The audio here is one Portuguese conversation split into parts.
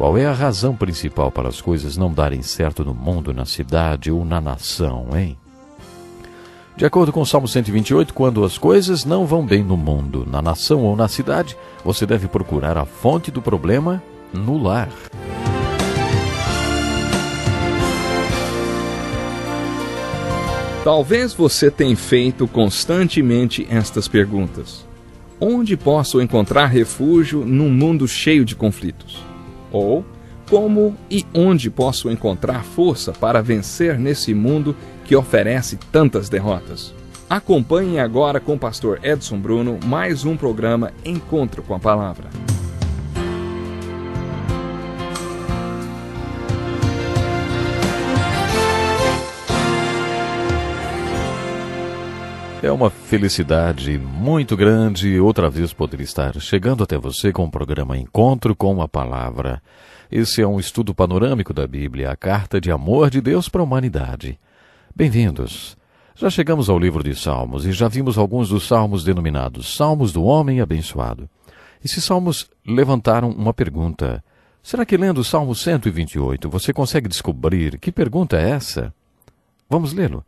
Qual é a razão principal para as coisas não darem certo no mundo, na cidade ou na nação, hein? De acordo com o Salmo 128, quando as coisas não vão bem no mundo, na nação ou na cidade, você deve procurar a fonte do problema no lar. Talvez você tenha feito constantemente estas perguntas. Onde posso encontrar refúgio num mundo cheio de conflitos? Ou, como e onde posso encontrar força para vencer nesse mundo que oferece tantas derrotas? Acompanhe agora com o pastor Edson Bruno mais um programa Encontro com a Palavra. É uma felicidade muito grande outra vez poder estar chegando até você com o programa Encontro com a Palavra. Esse é um estudo panorâmico da Bíblia, a carta de amor de Deus para a humanidade. Bem-vindos! Já chegamos ao livro de Salmos e já vimos alguns dos salmos denominados Salmos do Homem Abençoado. Esses salmos levantaram uma pergunta. Será que lendo o Salmo 128 você consegue descobrir que pergunta é essa? Vamos lê-lo.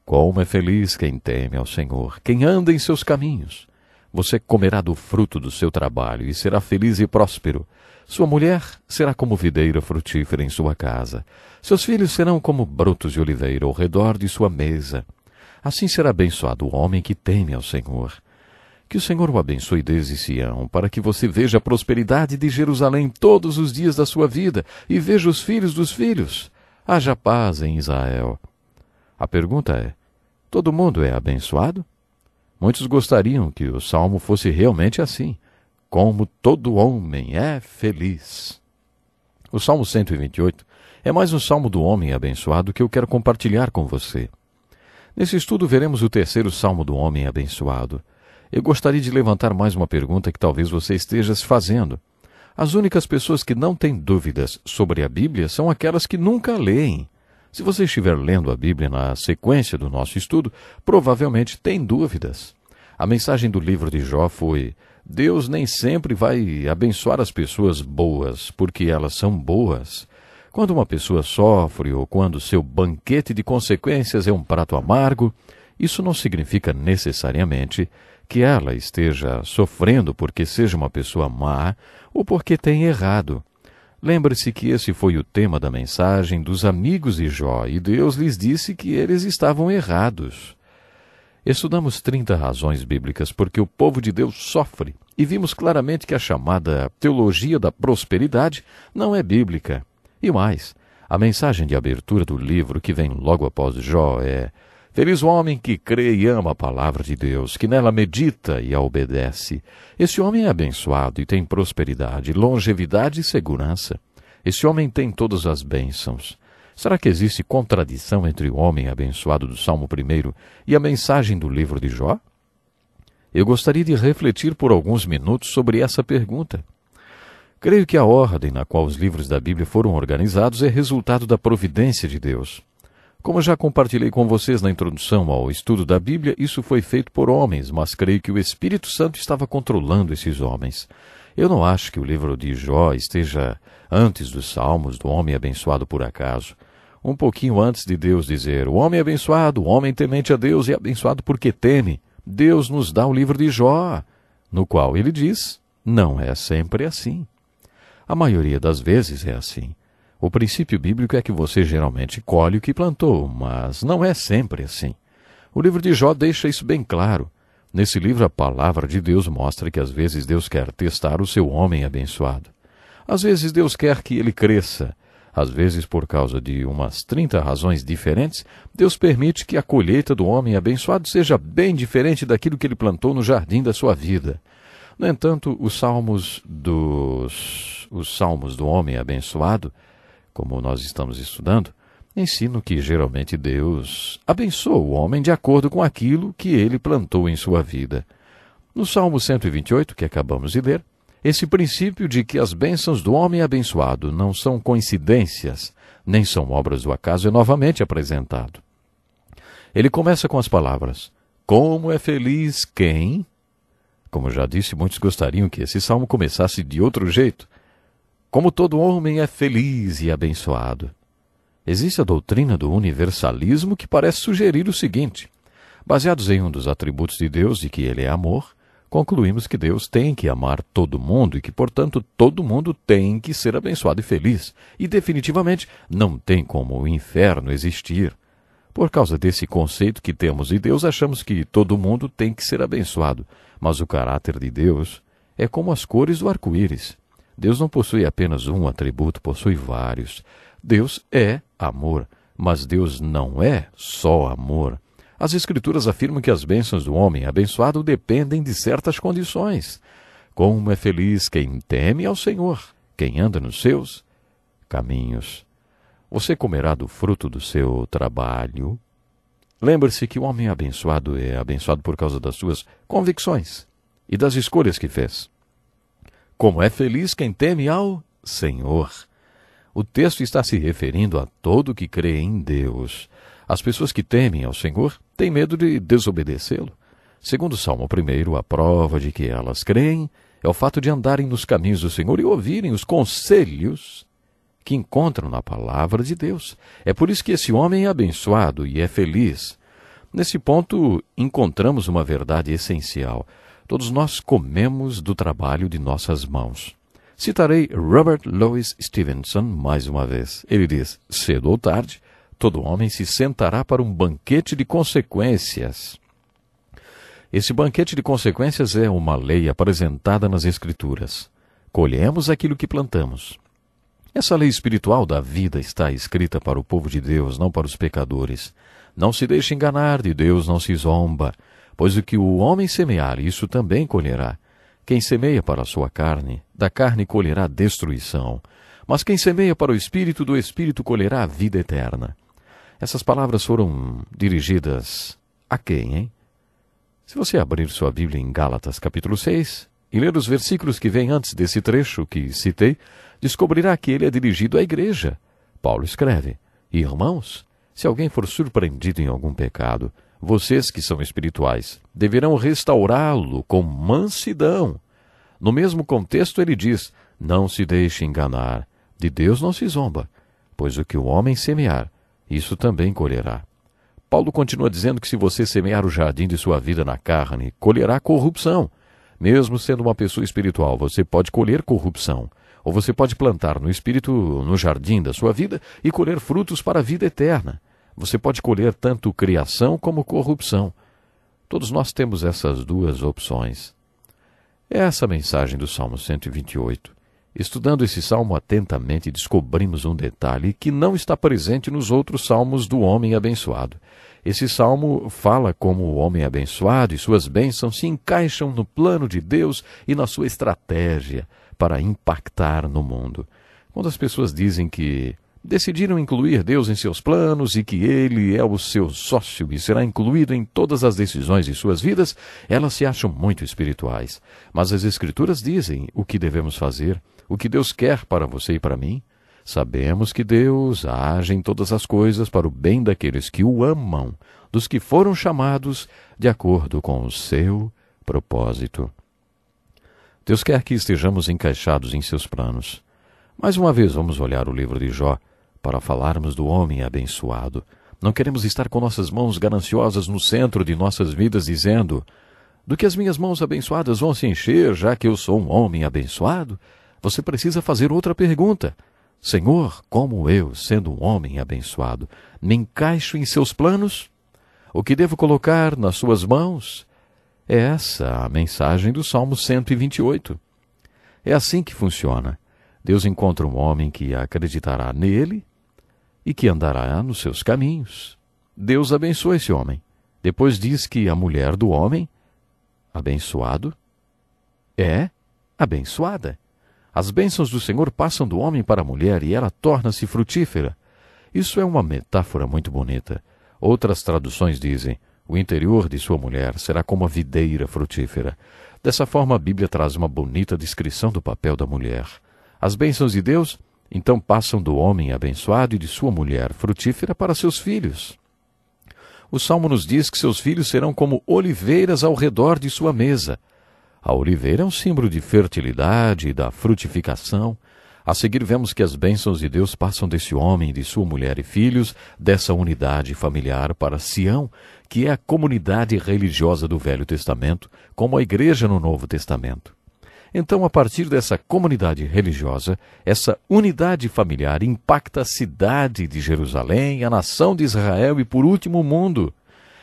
Como é feliz quem teme ao Senhor, quem anda em seus caminhos. Você comerá do fruto do seu trabalho e será feliz e próspero. Sua mulher será como videira frutífera em sua casa. Seus filhos serão como brotos de oliveira ao redor de sua mesa. Assim será abençoado o homem que teme ao Senhor. Que o Senhor o abençoe desde Sião, para que você veja a prosperidade de Jerusalém todos os dias da sua vida e veja os filhos dos filhos. Haja paz em Israel. A pergunta é, todo mundo é abençoado? Muitos gostariam que o salmo fosse realmente assim. Como todo homem é feliz. O Salmo 128 é mais um salmo do homem abençoado que eu quero compartilhar com você. Nesse estudo veremos o terceiro salmo do homem abençoado. Eu gostaria de levantar mais uma pergunta que talvez você esteja se fazendo. As únicas pessoas que não têm dúvidas sobre a Bíblia são aquelas que nunca leem. Se você estiver lendo a Bíblia na sequência do nosso estudo, provavelmente tem dúvidas. A mensagem do livro de Jó foi: Deus nem sempre vai abençoar as pessoas boas, porque elas são boas. Quando uma pessoa sofre ou quando seu banquete de consequências é um prato amargo, isso não significa necessariamente que ela esteja sofrendo porque seja uma pessoa má ou porque tem errado. Lembre-se que esse foi o tema da mensagem dos amigos de Jó, e Deus lhes disse que eles estavam errados. Estudamos 30 razões bíblicas porque o povo de Deus sofre, e vimos claramente que a chamada teologia da prosperidade não é bíblica. E mais, a mensagem de abertura do livro que vem logo após Jó é: Feliz o homem que crê e ama a palavra de Deus, que nela medita e a obedece. Esse homem é abençoado e tem prosperidade, longevidade e segurança. Esse homem tem todas as bênçãos. Será que existe contradição entre o homem abençoado do Salmo 1 e a mensagem do livro de Jó? Eu gostaria de refletir por alguns minutos sobre essa pergunta. Creio que a ordem na qual os livros da Bíblia foram organizados é resultado da providência de Deus. Como já compartilhei com vocês na introdução ao estudo da Bíblia, isso foi feito por homens, mas creio que o Espírito Santo estava controlando esses homens. Eu não acho que o livro de Jó esteja antes dos Salmos do homem abençoado por acaso. Um pouquinho antes de Deus dizer: o homem abençoado, o homem temente a Deus e abençoado porque teme, Deus nos dá o livro de Jó, no qual ele diz: não é sempre assim. A maioria das vezes é assim. O princípio bíblico é que você geralmente colhe o que plantou, mas não é sempre assim. O livro de Jó deixa isso bem claro. Nesse livro, a palavra de Deus mostra que às vezes Deus quer testar o seu homem abençoado. Às vezes Deus quer que ele cresça. Às vezes, por causa de umas 30 razões diferentes, Deus permite que a colheita do homem abençoado seja bem diferente daquilo que ele plantou no jardim da sua vida. No entanto, os salmos do homem abençoado, como nós estamos estudando, ensinam que geralmente Deus abençoa o homem de acordo com aquilo que ele plantou em sua vida. No Salmo 128, que acabamos de ler, esse princípio de que as bênçãos do homem abençoado não são coincidências, nem são obras do acaso, é novamente apresentado. Ele começa com as palavras: como é feliz quem... Como já disse, muitos gostariam que esse salmo começasse de outro jeito. Como todo homem é feliz e abençoado. Existe a doutrina do universalismo que parece sugerir o seguinte: baseados em um dos atributos de Deus, de que ele é amor, concluímos que Deus tem que amar todo mundo e que, portanto, todo mundo tem que ser abençoado e feliz. E, definitivamente, não tem como o inferno existir. Por causa desse conceito que temos de Deus, achamos que todo mundo tem que ser abençoado. Mas o caráter de Deus é como as cores do arco-íris. Deus não possui apenas um atributo, possui vários. Deus é amor, mas Deus não é só amor. As Escrituras afirmam que as bênçãos do homem abençoado dependem de certas condições. Como é feliz quem teme ao Senhor, quem anda nos seus caminhos. Você comerá do fruto do seu trabalho. Lembre-se que o homem abençoado é abençoado por causa das suas convicções e das escolhas que fez. Como é feliz quem teme ao Senhor. O texto está se referindo a todo que crê em Deus. As pessoas que temem ao Senhor têm medo de desobedecê-lo. Segundo o Salmo 1, a prova de que elas creem é o fato de andarem nos caminhos do Senhor e ouvirem os conselhos que encontram na palavra de Deus. É por isso que esse homem é abençoado e é feliz. Nesse ponto, encontramos uma verdade essencial. Todos nós comemos do trabalho de nossas mãos. Citarei Robert Louis Stevenson mais uma vez. Ele diz: cedo ou tarde, todo homem se sentará para um banquete de consequências. Esse banquete de consequências é uma lei apresentada nas Escrituras. Colhemos aquilo que plantamos. Essa lei espiritual da vida está escrita para o povo de Deus, não para os pecadores. Não se deixe enganar, de Deus não se zomba, pois o que o homem semear, isso também colherá. Quem semeia para a sua carne, da carne colherá destruição. Mas quem semeia para o Espírito, do Espírito colherá a vida eterna. Essas palavras foram dirigidas a quem, hein? Se você abrir sua Bíblia em Gálatas capítulo 6 e ler os versículos que vêm antes desse trecho que citei, descobrirá que ele é dirigido à igreja. Paulo escreve: irmãos, se alguém for surpreendido em algum pecado, vocês que são espirituais deverão restaurá-lo com mansidão. No mesmo contexto ele diz: não se deixe enganar, de Deus não se zomba, pois o que o homem semear, isso também colherá. Paulo continua dizendo que se você semear o jardim de sua vida na carne, colherá corrupção. Mesmo sendo uma pessoa espiritual, você pode colher corrupção. Ou você pode plantar no espírito, no jardim da sua vida, e colher frutos para a vida eterna. Você pode colher tanto criação como corrupção. Todos nós temos essas duas opções. É essa a mensagem do Salmo 128. Estudando esse salmo atentamente, descobrimos um detalhe que não está presente nos outros salmos do homem abençoado. Esse salmo fala como o homem abençoado e suas bênçãos se encaixam no plano de Deus e na sua estratégia para impactar no mundo. Quando as pessoas dizem que decidiram incluir Deus em seus planos e que Ele é o seu sócio e será incluído em todas as decisões de suas vidas, elas se acham muito espirituais. Mas as Escrituras dizem o que devemos fazer, o que Deus quer para você e para mim. Sabemos que Deus age em todas as coisas para o bem daqueles que o amam, dos que foram chamados de acordo com o seu propósito. Deus quer que estejamos encaixados em seus planos. Mais uma vez vamos olhar o livro de Jó para falarmos do homem abençoado. Não queremos estar com nossas mãos gananciosas no centro de nossas vidas dizendo: do que as minhas mãos abençoadas vão se encher, já que eu sou um homem abençoado? Você precisa fazer outra pergunta. Senhor, como eu, sendo um homem abençoado, me encaixo em seus planos? O que devo colocar nas suas mãos? É essa a mensagem do Salmo 128. É assim que funciona. Deus encontra um homem que acreditará nele e que andará nos seus caminhos. Deus abençoa esse homem. Depois diz que a mulher do homem, abençoado, é abençoada. As bênçãos do Senhor passam do homem para a mulher e ela torna-se frutífera. Isso é uma metáfora muito bonita. Outras traduções dizem: o interior de sua mulher será como a videira frutífera. Dessa forma, a Bíblia traz uma bonita descrição do papel da mulher. As bênçãos de Deus, então, passam do homem abençoado e de sua mulher frutífera para seus filhos. O Salmo nos diz que seus filhos serão como oliveiras ao redor de sua mesa. A oliveira é um símbolo de fertilidade e da frutificação. A seguir vemos que as bênçãos de Deus passam desse homem, de sua mulher e filhos, dessa unidade familiar para Sião, que é a comunidade religiosa do Velho Testamento, como a igreja no Novo Testamento. Então, a partir dessa comunidade religiosa, essa unidade familiar impacta a cidade de Jerusalém, a nação de Israel e, por último, o mundo.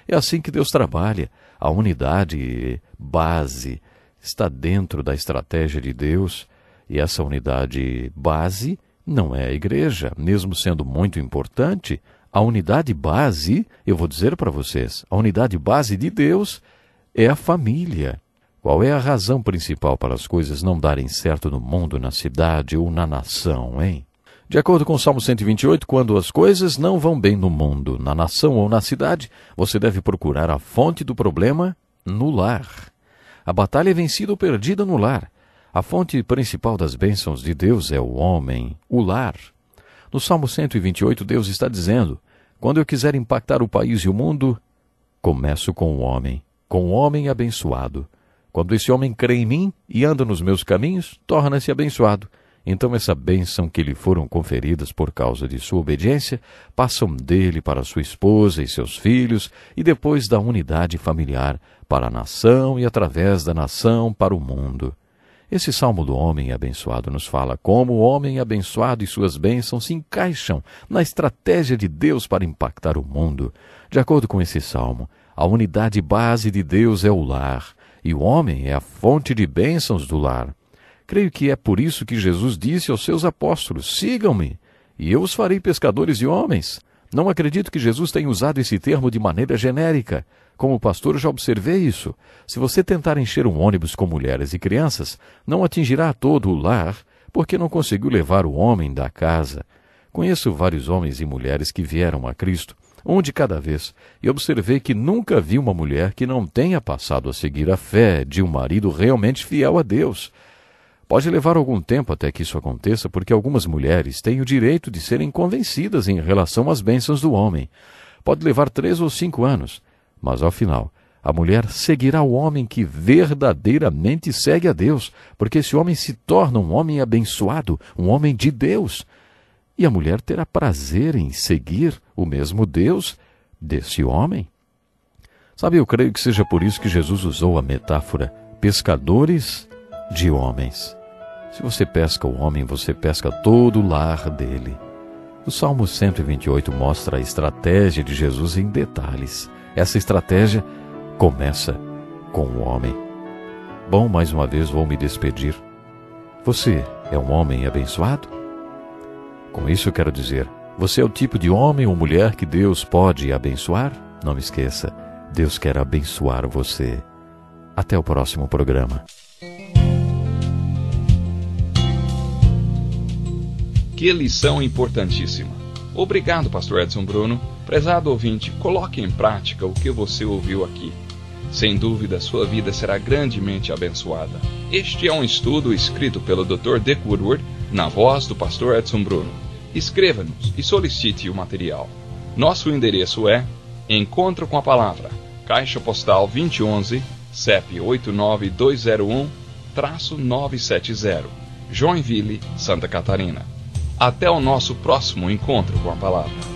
É assim que Deus trabalha. A unidade base está dentro da estratégia de Deus, e essa unidade base não é a igreja, mesmo sendo muito importante. A unidade base, eu vou dizer para vocês, a unidade base de Deus é a família. Qual é a razão principal para as coisas não darem certo no mundo, na cidade ou na nação, hein? De acordo com o Salmo 128, quando as coisas não vão bem no mundo, na nação ou na cidade, você deve procurar a fonte do problema no lar. A batalha é vencida ou perdida no lar. A fonte principal das bênçãos de Deus é o homem, o lar. No Salmo 128, Deus está dizendo: quando eu quiser impactar o país e o mundo, começo com o homem abençoado. Quando esse homem crê em mim e anda nos meus caminhos, torna-se abençoado. Então essa bênção que lhe foram conferidas por causa de sua obediência, passam dele para sua esposa e seus filhos, e depois da unidade familiar para a nação e através da nação para o mundo. Esse salmo do homem abençoado nos fala como o homem abençoado e suas bênçãos se encaixam na estratégia de Deus para impactar o mundo. De acordo com esse salmo, a unidade base de Deus é o lar, e o homem é a fonte de bênçãos do lar. Creio que é por isso que Jesus disse aos seus apóstolos: sigam-me, e eu os farei pescadores de homens. Não acredito que Jesus tenha usado esse termo de maneira genérica. Como pastor, já observei isso. Se você tentar encher um ônibus com mulheres e crianças, não atingirá todo o lar, porque não conseguiu levar o homem da casa. Conheço vários homens e mulheres que vieram a Cristo, um de cada vez, e observei que nunca vi uma mulher que não tenha passado a seguir a fé de um marido realmente fiel a Deus. Pode levar algum tempo até que isso aconteça, porque algumas mulheres têm o direito de serem convencidas em relação às bênçãos do homem. Pode levar 3 ou 5 anos, mas ao final, a mulher seguirá o homem que verdadeiramente segue a Deus, porque esse homem se torna um homem abençoado, um homem de Deus. E a mulher terá prazer em seguir o mesmo Deus desse homem. Sabe, eu creio que seja por isso que Jesus usou a metáfora pescadores de homens. Se você pesca o homem, você pesca todo o lar dele. O Salmo 128 mostra a estratégia de Jesus em detalhes. Essa estratégia começa com o homem. Bom, mais uma vez vou me despedir. Você é um homem abençoado? Com isso eu quero dizer, você é o tipo de homem ou mulher que Deus pode abençoar? Não me esqueça, Deus quer abençoar você. Até o próximo programa. Que lição importantíssima. Obrigado, pastor Edson Bruno. Prezado ouvinte, coloque em prática o que você ouviu aqui. Sem dúvida, sua vida será grandemente abençoada. Este é um estudo escrito pelo Dr. Dick Woodward, na voz do pastor Edson Bruno. Escreva-nos e solicite o material. Nosso endereço é Encontro com a Palavra, Caixa Postal 2011, CEP 89201-970, Joinville, Santa Catarina. Até o nosso próximo Encontro com a Palavra.